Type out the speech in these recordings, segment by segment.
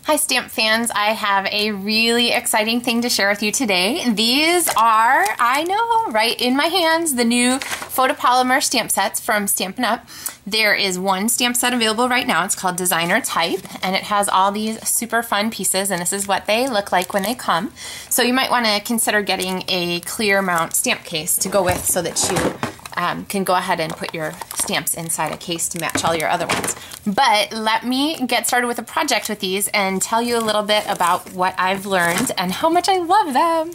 Hi stamp fans, I have a really exciting thing to share with you today. These are, I know, right in my hands, the new Photopolymer stamp sets from Stampin' Up. There is one stamp set available right now. It's called Designer Type, and it has all these super fun pieces, and this is what they look like when they come. So you might want to consider getting a clear mount stamp case to go with so that you can go ahead and put your stamps inside a case to match all your other ones. But let me get started with a project with these and tell you a little bit about what I've learned and how much I love them.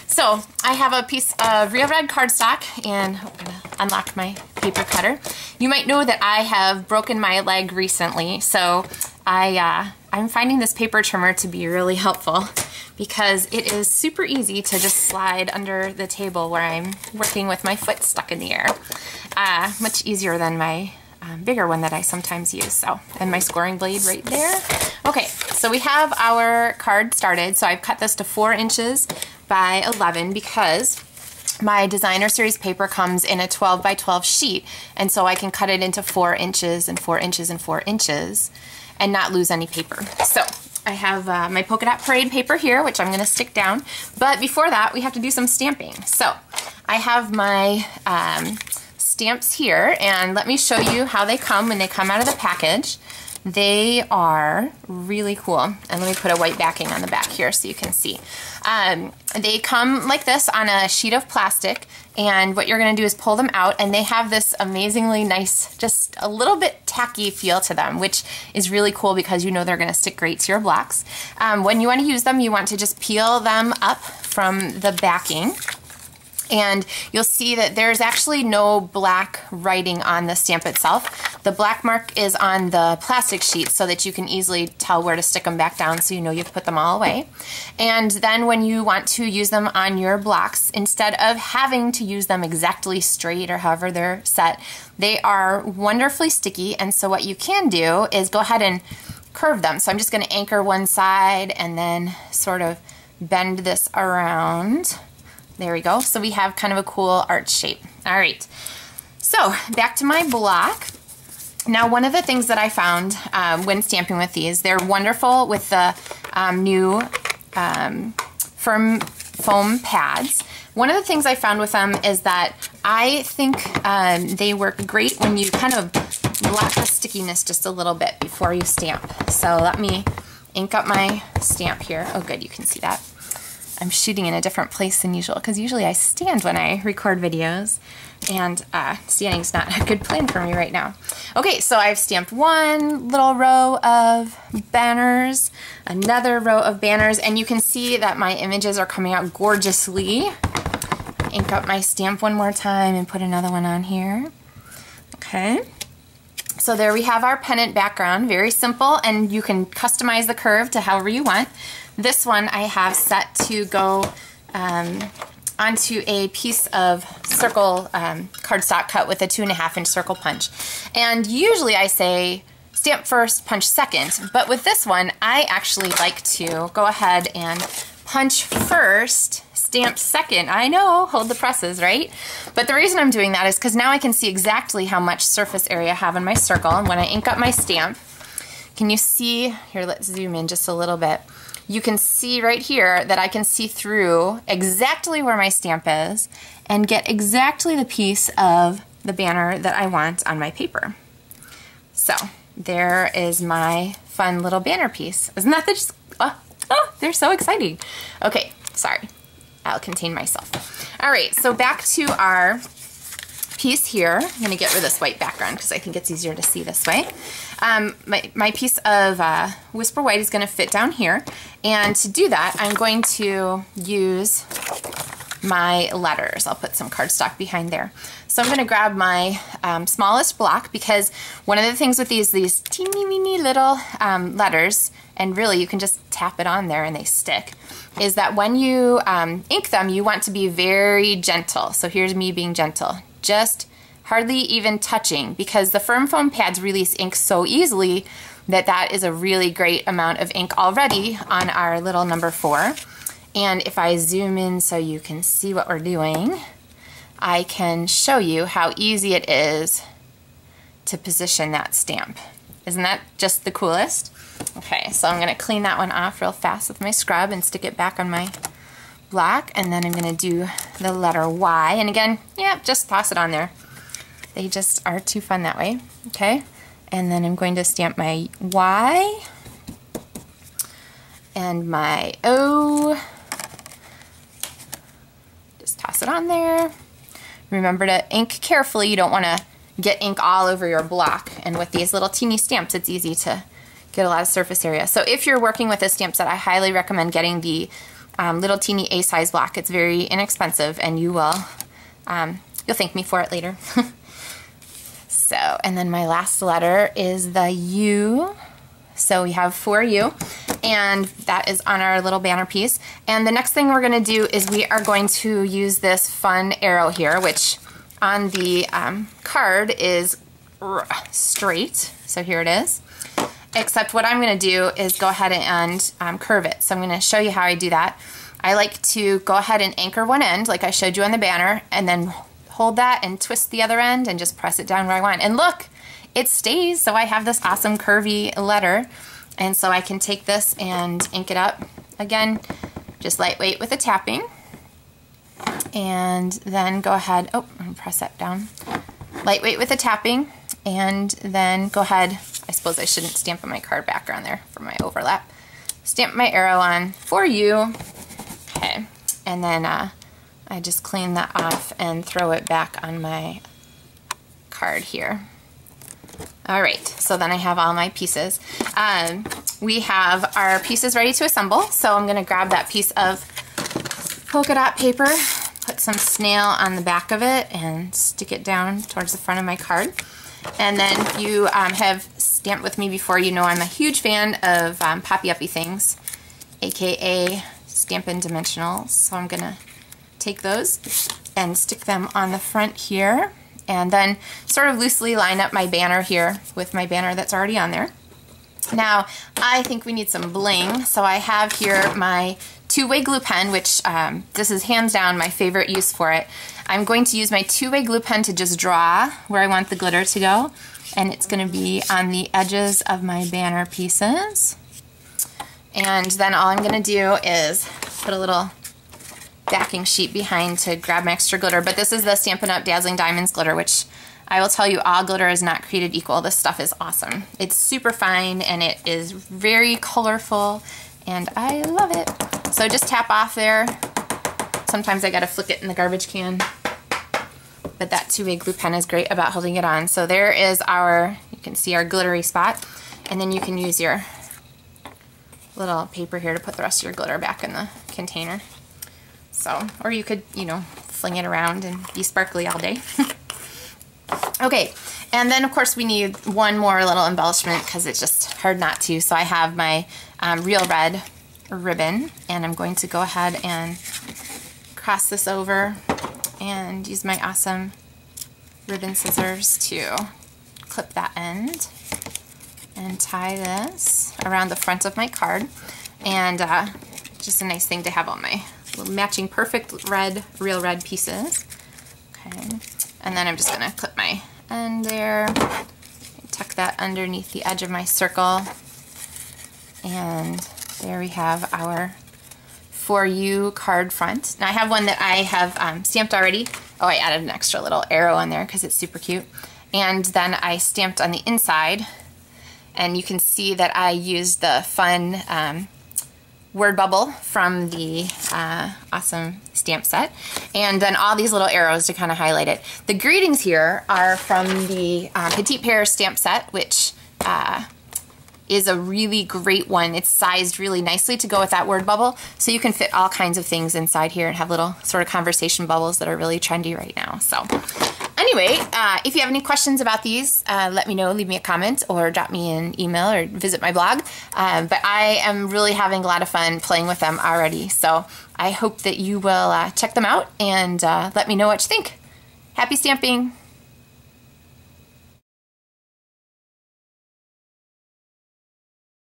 So I have a piece of real red cardstock, and I'm gonna unlock my paper cutter. You might know that I have broken my leg recently, so I'm finding this paper trimmer to be really helpful because it is super easy to just slide under the table where I'm working with my foot stuck in the air. Much easier than my bigger one that I sometimes use. So, and my scoring blade right there. Okay, so we have our card started. So I've cut this to 4 inches by 11 because my designer series paper comes in a 12 by 12 sheet, and so I can cut it into 4 inches and 4 inches and 4 inches and not lose any paper. So I have my polka dot parade paper here, which I'm going to stick down. But before that, we have to do some stamping. So I have my stamps here, and let me show you how they come when they come out of the package. They are really cool. And let me put a white backing on the back here so you can see. They come like this on a sheet of plastic, and what you're going to do is pull them out, and they have this amazingly nice, just a little bit tacky feel to them, which is really cool because you know they're going to stick great to your blocks. When you want to use them, you want to just peel them up from the backing, and you'll see that there's actually no black writing on the stamp itself. The black mark is on the plastic sheet so that you can easily tell where to stick them back down so you know you've put them all away. And then when you want to use them on your blocks, instead of having to use them exactly straight or however they're set, they are wonderfully sticky, and so what you can do is go ahead and curve them. So I'm just going to anchor one side and then sort of bend this around. There we go. So we have kind of a cool arch shape. All right. So back to my block. Now, one of the things that I found when stamping with these, they're wonderful with the new firm foam pads. One of the things I found with them is that I think they work great when you kind of block the stickiness just a little bit before you stamp. So let me ink up my stamp here. Oh, good. You can see that. I'm shooting in a different place than usual because usually I stand when I record videos, and standing's not a good plan for me right now. Okay, so I've stamped one little row of banners, another row of banners, and you can see that my images are coming out gorgeously. Ink up my stamp one more time and put another one on here. Okay. So there we have our pennant background, very simple, and you can customize the curve to however you want. This one I have set to go onto a piece of circle cardstock cut with a 2.5 inch circle punch. And usually I say stamp first, punch second, but with this one I actually like to go ahead and punch first, stamp second. I know, hold the presses, right? But the reason I'm doing that is because now I can see exactly how much surface area I have in my circle, and when I ink up my stamp, can you see, here let's zoom in just a little bit. You can see right here that I can see through exactly where my stamp is and get exactly the piece of the banner that I want on my paper. So there is my fun little banner piece. Isn't that just, they're so exciting. Okay, sorry, I'll contain myself. All right, so back to our piece here. I'm going to get rid of this white background because I think it's easier to see this way. My piece of Whisper White is going to fit down here, and to do that I'm going to use my letters. I'll put some cardstock behind there. So I'm going to grab my smallest block, because one of the things with these teeny weeny little letters, and really you can just tap it on there and they stick, is that when you ink them you want to be very gentle. So here's me being gentle. Just hardly even touching, because the firm foam pads release ink so easily that is a really great amount of ink already on our little number 4. And if I zoom in so you can see what we're doing, I can show you how easy it is to position that stamp. Isn't that just the coolest? Okay, so I'm gonna clean that one off real fast with my scrub and stick it back on my block, and then I'm gonna do the letter Y, and again, yeah, just toss it on there. They just are too fun that way, okay? And then I'm going to stamp my Y and my O. Just toss it on there. Remember to ink carefully. You don't want to get ink all over your block, and with these little teeny stamps, it's easy to get a lot of surface area. So if you're working with a stamp set, I highly recommend getting the little teeny A-size block. It's very inexpensive, and you will, you'll thank me for it later. So, and then my last letter is the U. So we have 4U, and that is on our little banner piece. And the next thing we're gonna do is we are going to use this fun arrow here, which on the card is straight. So here it is. Except what I'm gonna do is go ahead and curve it. So I'm gonna show you how I do that. I like to go ahead and anchor one end, like I showed you on the banner, and then hold that and twist the other end and just press it down where I want. And look, it stays, so I have this awesome curvy letter. And so I can take this and ink it up. Again, just lightweight with a tapping. And then go ahead, oh, I'm gonna press that down. Lightweight with a tapping, and then go ahead, I suppose I shouldn't stamp my card background there for my overlap. Stamp my arrow on for you. Okay, and then I just clean that off and throw it back on my card here. All right, so then I have all my pieces. We have our pieces ready to assemble, so I'm gonna grab that piece of polka dot paper, put some snail on the back of it, and stick it down towards the front of my card. And then if you have stamped with me before, you know I'm a huge fan of poppy-uppy things, aka Stampin' Dimensionals. So I'm gonna take those and stick them on the front here, and then sort of loosely line up my banner here with my banner that's already on there. Now, I think we need some bling, so I have here my two-way glue pen, which this is hands down my favorite use for it. I'm going to use my two-way glue pen to just draw where I want the glitter to go, and it's going to be on the edges of my banner pieces. And then all I'm going to do is put a little backing sheet behind to grab my extra glitter, but this is the Stampin' Up! Dazzling Diamonds glitter, which I will tell you, all glitter is not created equal. This stuff is awesome. It's super fine, and it is very colorful, and I love it. So just tap off there. Sometimes I gotta flick it in the garbage can, but that two-way glue pen is great about holding it on. So there is our, you can see our glittery spot, and then you can use your little paper here to put the rest of your glitter back in the container. So, or you could, you know, fling it around and be sparkly all day. Okay, and then of course we need one more little embellishment because it's just hard not to. So I have my real red ribbon, and I'm going to go ahead and cross this over and use my awesome ribbon scissors to clip that end and tie this around the front of my card. And just a nice thing to have on my matching perfect red, real red pieces. Okay, and then I'm just gonna clip my end there, tuck that underneath the edge of my circle, and there we have our For You card front. Now I have one that I have stamped already. Oh, I added an extra little arrow in there because it's super cute. And then I stamped on the inside, and you can see that I used the fun word bubble from the awesome stamp set, and then all these little arrows to kind of highlight it. The greetings here are from the Petite Pair stamp set, which is a really great one. It's sized really nicely to go with that word bubble, so you can fit all kinds of things inside here and have little sort of conversation bubbles that are really trendy right now. So anyway, if you have any questions about these, let me know, leave me a comment, or drop me an email, or visit my blog. But I am really having a lot of fun playing with them already, so I hope that you will check them out and let me know what you think. Happy stamping!